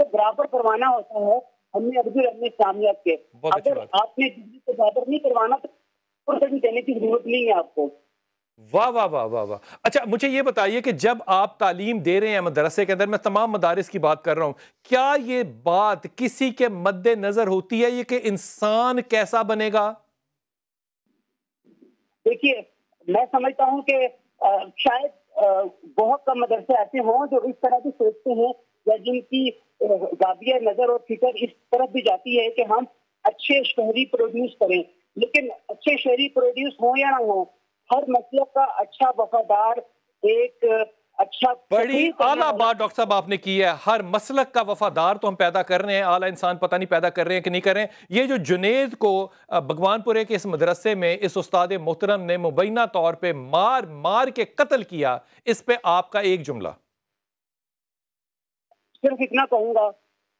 کو برابر کروانا ہوتا ہے ہم نے عربی علم اسلامیات کے. اگر آپ نے ڈگری کو برابر نہیں کروانا تو دینے کی ضرورت نہیں ہے آپ کو. واہ واہ واہ واہ واہ. اچھا مجھے یہ بتائیے کہ جب آپ تعلیم دے رہے ہیں مدرسے کے اندر، میں تمام مدارس کی بات کر رہا ہوں، کیا یہ بات کسی کے مد نظر ہوتی ہے یہ کہ انسان کیسا بنے گا؟ دیکھیے میں سمجھتا ہوں کہ شاید بہت کم مدرسے ایسے ہوں جو اس طرح بھی سوچتے ہیں یا جن کی گابیہ نظر اور فکر اس طرف بھی جاتی ہے کہ ہم اچھے شہری پروڈیوس کریں. لیکن اچھے شہری پروڈیوس ہوں یا نہ ہوں، ہر مسلک کا اچھا وفادار ایک اچھا بڑی اعلیٰ بات ڈاکٹر صاحب آپ نے کی ہے. ہر مسلک کا وفادار تو ہم پیدا کر رہے ہیں، اعلیٰ انسان پتہ نہیں پیدا کر رہے ہیں کہ نہیں کر رہے ہیں. یہ جو جنید کو بھگوان پورے کے اس مدرسے میں اس استاد محترم نے مبینہ طور پہ مار کے قتل کیا، اس پہ آپ کا ایک جملہ. صرف اتنا کہوں گا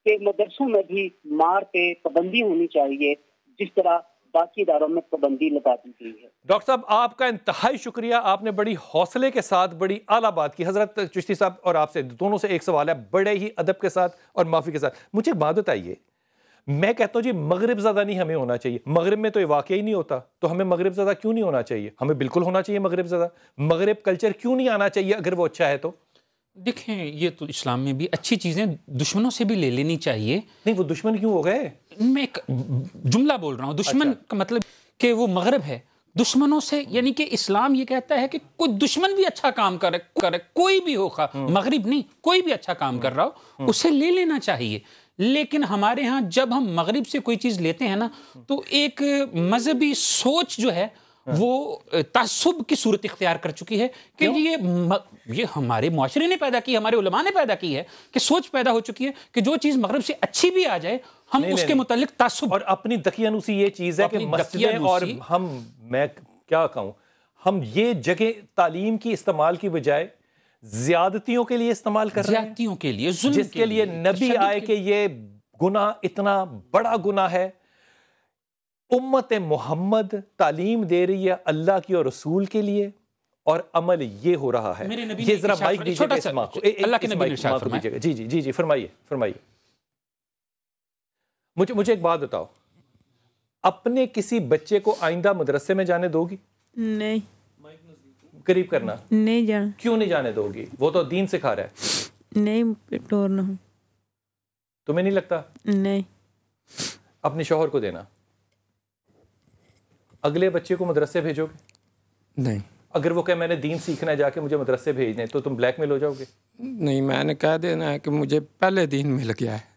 کہ مدرسوں میں بھی مار پہ پابندی ہونی چاہیے جس طرح باقی اداروں میں پابندی لگا دی گئی ہے. ڈاکٹر صاحب آپ کا انتہائی شکریہ، آپ نے بڑی حوصلے کے ساتھ بڑی اعلیٰ بات کی. حضرت چشتی صاحب اور آپ سے دونوں سے ایک سوال ہے بڑے ہی ادب کے ساتھ اور معافی کے ساتھ. مجھے ایک بات بتائیے، میں کہتا ہوں جی مغرب زدہ نہیں ہمیں ہونا چاہیے. مغرب میں تو یہ واقعہ ہی نہیں ہوتا، تو ہمیں مغرب زدہ کیوں نہیں ہونا چاہیے؟ ہمیں بالکل ہونا چاہیے مغرب زدہ. مغرب کلچر کیوں نہیں آنا چاہیے اگر وہ اچھا ہے تو؟ دیکھیں یہ تو اسلام میں بھی اچھی چیزیں دشمنوں سے بھی لے لینی چاہیے. نہیں وہ دشمن کیوں ہو گئے؟ میں ایک جملہ بول رہا ہوں، دشمن کا مطلب کہ وہ مغرب ہے دشمنوں سے، یعنی کہ اسلام یہ کہتا ہے کہ کوئی دشمن بھی اچھا کام کرے کوئی بھی ہو، مغرب نہیں کوئی بھی اچھا کام کر رہا ہو اسے لے لینا چاہیے. لیکن ہمارے ہاں جب ہم مغرب سے کوئی چیز لیتے ہیں نا تو ایک مذہبی سوچ جو ہے وہ تعصب کی صورت اختیار کر چکی ہے کہ یہ ہمارے معاشرے نے پیدا کی، ہمارے علماء نے پیدا کی ہے کہ سوچ پیدا ہو چکی ہے کہ جو چیز مغرب سے اچھی بھی آ جائے ہم اس کے متعلق تعصب. اور اپنی دقیانوسی یہ چیز ہے کہ مسجدیں اور میں کیا کہوں، ہم یہ جگہ تعلیم کی استعمال کی بجائے زیادتیوں کے لیے استعمال کر رہے ہیں، زیادتیوں کے لیے، ظلم جس کے لیے نبی آئے کہ یہ گناہ اتنا بڑا گناہ ہے. امت محمد تعلیم دے رہی ہے اللہ کی اور رسول کے لیے، اور عمل یہ ہو رہا ہے. یہ ذرا مائک دیجیے گا اس ماں کو، اللہ کے نبی نے ارشاد فرمایا. جی فرمائیے. مجھے ایک بات بتاؤ، اپنے کسی بچے کو آئندہ مدرسے میں جانے دو گی؟ نہیں. قریب کرنا نہیں جانا. کیوں نہیں جانے دو گی؟ وہ تو دین سکھا رہا ہے. نہیں ٹور نہ ہوں. تمہیں نہیں لگتا؟ نہیں. اپنے شوہر کو دینا. اگلے بچے کو مدرسے بھیجو گے؟ نہیں. اگر وہ کہ میں نے دین سیکھنا ہے جا کے مجھے مدرسے بھیجنے، تو تم بلیک میل ہو جاؤ گے؟ نہیں، میں نے کہہ دینا ہے کہ مجھے پہلے دین مل گیا ہے.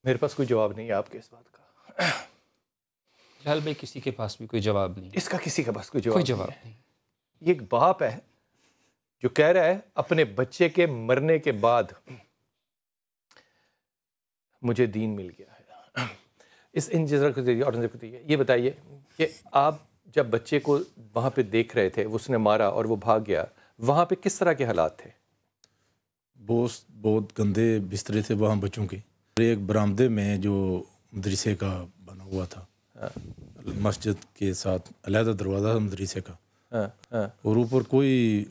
میرے پاس کوئی جواب نہیں ہے آپ کے اس بات کا. لال بھائی کسی کے پاس بھی کوئی جواب نہیں، اس کا کسی کے پاس کوئی جواب نہیں. یہ ایک باپ ہے جو کہہ رہا ہے اپنے بچے کے مرنے کے بعد مجھے دین مل گیا ہے. اس یہ بتائیے کہ آپ جب بچے کو وہاں پہ دیکھ رہے تھے، اس نے مارا اور وہ بھاگ گیا، وہاں پہ کس طرح کے حالات تھے؟ بہت گندے بسترے تھے وہاں بچوں کے. ایک برآمدے میں جو مدرسے کا بنا ہوا تھا، مسجد کے ساتھ علیحدہ دروازہ تھا مدرسے کا، اور اوپر کوئی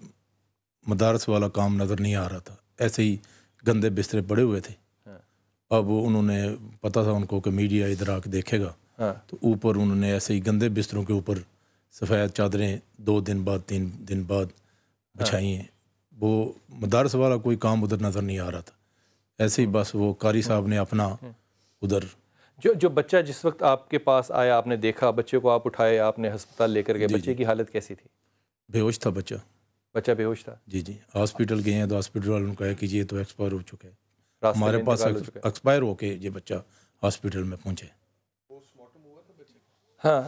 مدارس والا کام نظر نہیں آ رہا تھا. ایسے ہی گندے بسترے پڑے ہوئے تھے. اب انہوں نے پتا تھا ان کو کہ میڈیا ادھر آ کے دیکھے گا، تو اوپر انہوں نے ایسے ہی گندے بستروں کے اوپر سفید چادریں 2 دن بعد 3 دن بعد بچھائی ہیں. وہ مدارس والا کوئی کام ادھر نظر نہیں آ رہا تھا. ایسے ہی بس وہ قاری صاحب نے اپنا ادھر جو بچہ جس وقت آپ کے پاس آیا، آپ نے دیکھا بچے کو، آپ اٹھائے، آپ نے ہسپتال لے کر گئے، بچے کی حالت کیسی تھی؟ بے ہوش تھا بچہ بے ہوش تھا. جی ہاسپٹل گئے ہیں تو ہاسپٹل والوں نے کہا کہ یہ تو ایکسپائر ہو چکا ہے. ہمارے پاس ایکسپائر ہو کے یہ بچہ ہاسپٹل میں پہنچے. ہاں،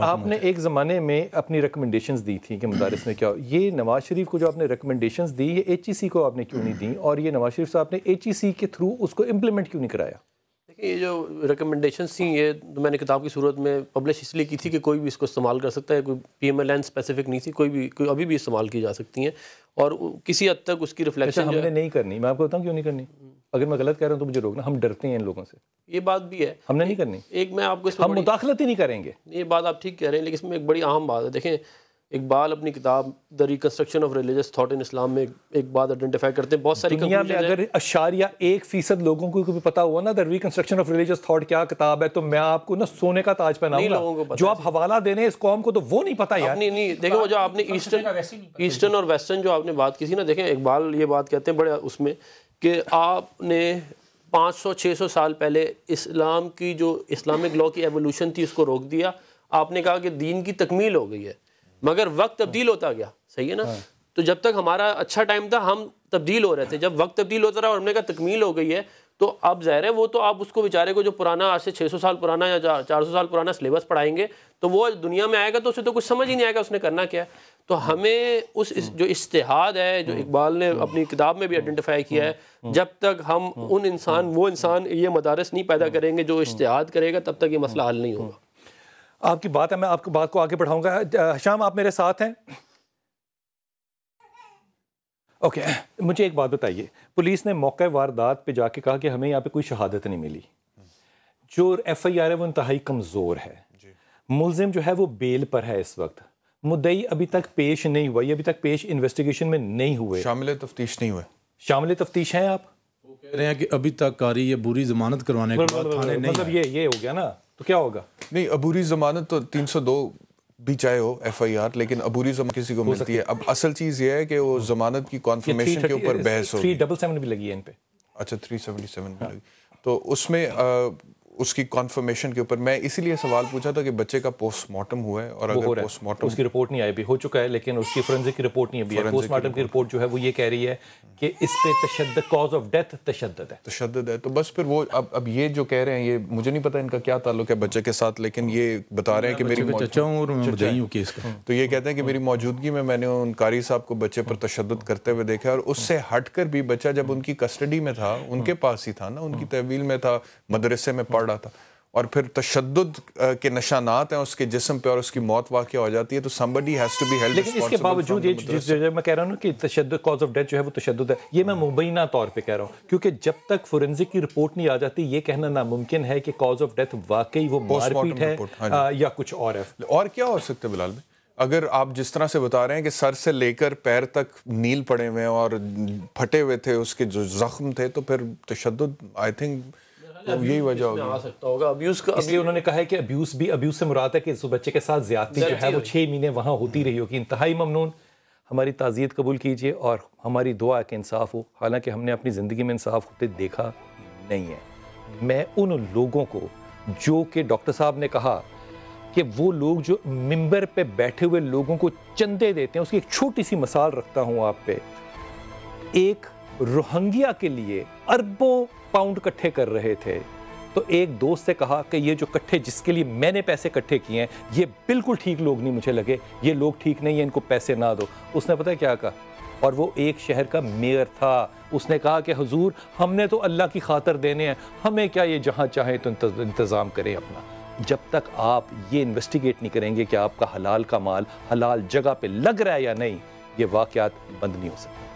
آپ نے ایک زمانے میں اپنی ریکمنڈیشنز دی تھی کہ مدارس میں کیا ہو. یہ نواز شریف کو جو آپ نے ریکمنڈیشنز دی، یہ ایچ ای سی کو آپ نے کیوں نہیں دی؟ اور یہ نواز شریف صاحب نے ایچ ای سی کے تھرو اس کو امپلیمنٹ کیوں نہیں کرایا؟ دیکھیں، یہ جو ریکمنڈیشنز تھیں یہ میں نے کتاب کی صورت میں پبلش اس لیے کی تھی کہ کوئی بھی اس کو استعمال کر سکتا ہے. کوئی P M L N specific نہیں تھی، کوئی ابھی بھی استعمال کی جا سکتی ہیں، اور کسی حد تک اس کی ریفلیکشن ہم نے نہیں کرنی. میں آپ کو بتاؤں کیوں نہیں کرنی. اگر میں غلط کہہ رہا ہوں تو مجھے روکنا. ہم ڈرتے ہیں ان لوگوں سے. یہ بات بھی ہے, ہم نے نہیں کرنی. ایک میں آپ کو اس میں ہم مداخلت ہی نہیں کریں گے. یہ بات آپ ٹھیک کہہ رہے ہیں, لیکن اس میں ایک بڑی اہم بات ہے. دیکھیں اقبال اپنی کتاب the reconstruction of religious thought in Islam میں ایک بات آئیڈینٹیفائی کرتے ہیں. بہت ساری دنیا میں اگر 0.1% لوگوں کو بھی پتا ہوا نا دا ریکنسٹرکشن آف ریلیجس تھاٹ کیا کتاب ہے, تو میں آپ کو نا سونے کا تاج پہناؤں گا. جو آپ حوالہ دے رہے ہیں اس قوم کو, تو وہ نہیں پتا یار. نہیں دیکھیں وہ جو آپ نے ایسٹرن اور ویسٹرن جو آپ نے بات کی تھی نا, دیکھیں اقبال یہ بات کہتے ہیں بڑے اس میں کہ آپ نے 500-600 سال پہلے اسلام کی جو اسلامک لا کی ایوولوشن تھی اس کو روک دیا. آپ نے کہا کہ دین کی تکمیل ہو گئی ہے, مگر وقت تبدیل ہوتا گیا. صحیح ہے نا. تو جب تک ہمارا اچھا ٹائم تھا ہم تبدیل ہو رہے تھے, جب وقت تبدیل ہوتا رہا اور ہم نے کہا تکمیل ہو گئی ہے, تو اب ظاہر ہے وہ تو آپ اس کو بیچارے کو جو پرانا آج سے 600 سال پرانا یا 400 سال پرانا سلیبس پڑھائیں گے تو وہ دنیا میں آئے گا تو اسے تو کچھ سمجھ ہی نہیں آئے گا اس نے کرنا کیا ہے. تو ہمیں اس جو اجتہاد ہے جو اقبال نے اپنی کتاب میں بھی آئیڈینٹیفائی کیا ہے, جب تک ہم وہ انسان یہ مدارس نہیں پیدا کریں گے جو اجتہاد کرے گا, تب تک یہ مسئلہ حل نہیں ہوگا. آپ کی بات ہے, میں آپ کی بات کو آگے بڑھاؤں گا. ہشام آپ میرے ساتھ ہیں؟ اوکے, مجھے ایک بات بتائیے, پولیس نے موقع واردات پہ جا کے کہا کہ ہمیں یہاں پہ کوئی شہادت نہیں ملی. جو ایف آئی آر ہے وہ انتہائی کمزور ہے. ملزم جو ہے وہ بیل پر ہے اس وقت. مدعی ابھی تک پیش نہیں ہوا, یہ ابھی تک پیش انویسٹیگیشن میں نہیں ہوئے, شامل تفتیش نہیں ہوئے. شامل تفتیش ہیں آپ؟ وہ کہہ رہے ہیں کہ ابھی تک کاری یہ بری ضمانت کروانے کے بعد تھانے نہیں, مطلب یہ ہو گیا نا, تو کیا ہوگا؟ نہیں, عبوری ضمانت تو 302 بھی چاہے ہو ایف آئی آر, لیکن عبوری ضمانت کسی کو ملتی ہے. اب اصل چیز یہ ہے کہ وہ ضمانت کی کانفرمیشن کے اوپر بحث ہوگی. 377 بھی لگی ہے ان پہ. اچھا 377 بھی لگی, تو اس میں اس کی کانفرمیشن کے اوپر میں اسی لیے سوال پوچھا تھا کہ بچے کا پوسٹ مارٹم ہوا ہے, اور اگر پوسٹ مارٹم اس کی رپورٹ نہیں آئی, بھی ہو چکا ہے لیکن اس کی فورنزک کی رپورٹ نہیں ابھی ہے. پوسٹ مارٹم کی رپورٹ جو ہے وہ یہ کہہ رہی ہے کہ اس پہ تشدد, کاز آف ڈیتھ تشدد ہے. تو بس پھر وہ اب یہ جو کہہ رہے ہیں, یہ مجھے نہیں پتا ان کا کیا تعلق ہے بچے کے ساتھ, لیکن یہ بتا رہے ہیں کہ میری چچا ہوں اور میں مدعی ہوں کیس کا. تو یہ کہتے ہیں کہ میری موجودگی میں نے ان قاری صاحب کو بچے پر تشدد کرتے ہوئے دیکھا, اور اس سے ہٹ کر بھی بچہ جب ان کی کسٹڈی میں تھا, ان کے پاس ہی تھا نا, ان کی تحویل میں تھا, مدرسے میں پڑھ رہا تھا, اور پھر تشدد کے نشانات ہیں اس کے جسم پہ اور اس کی موت واقع ہو جاتی ہے, تو somebody has to be held responsible. لیکن اس کے باوجود یہ میں کہہ رہا ہوں کہ تشدد, کاز آف ڈیتھ جو ہے وہ تشدد ہے, یہ میں مبینہ طور پہ کہہ رہا ہوں, کیونکہ جب تک فورنزک کی رپورٹ نہیں آ جاتی یہ کہنا ناممکن ہے کہ کاز آف ڈیتھ واقعی وہ مار پیٹ ہے یا کچھ اور ہے. اور کیا ہو سکتا ہے بلال بھائی, اگر آپ جس طرح سے بتا رہے ہیں کہ سر سے لے کر پیر تک نیل پڑے ہوئے اور پھٹے ہوئے تھے, اس کے جو زخم تھے, تو پھر تشدد آئی تھنک یہی وجہ ہوگا. ابیوز کا, اس لیے انہوں نے کہا ہے کہ ابیوز سے مراد ہے کہ اس بچے کے ساتھ زیادتی جو ہے وہ 6 مہینے وہاں ہوتی رہی ہوگی. انتہائی ممنون, ہماری تعزیت قبول کیجئے اور ہماری دعا ہے کہ انصاف ہو, حالانکہ ہم نے اپنی زندگی میں انصاف ہوتے دیکھا نہیں ہے. میں ان لوگوں کو جو کہ ڈاکٹر صاحب نے کہا کہ وہ لوگ جو ممبر پہ بیٹھے ہوئے لوگوں کو چندے دیتے ہیں, اس کی ایک چھوٹی سی مثال رکھتا ہوں آپ پہ. ایک روہنگیا کے لیے اربوں پاؤنڈ کٹھے کر رہے تھے, تو ایک دوست سے کہا کہ یہ جو کٹھے جس کے لیے میں نے پیسے کٹھے کیے ہیں یہ بالکل ٹھیک لوگ نہیں مجھے لگے, یہ لوگ ٹھیک نہیں ہیں, ان کو پیسے نہ دو. اس نے پتہ کیا کہا, اور وہ ایک شہر کا میئر تھا, اس نے کہا کہ حضور ہم نے تو اللہ کی خاطر دینے ہیں, ہمیں کیا یہ جہاں چاہیں تو انتظام کریں اپنا. جب تک آپ یہ انویسٹیگیٹ نہیں کریں گے کہ آپ کا حلال کا مال حلال جگہ پہ لگ رہا ہے یا نہیں, یہ واقعات بند نہیں ہو سکتے.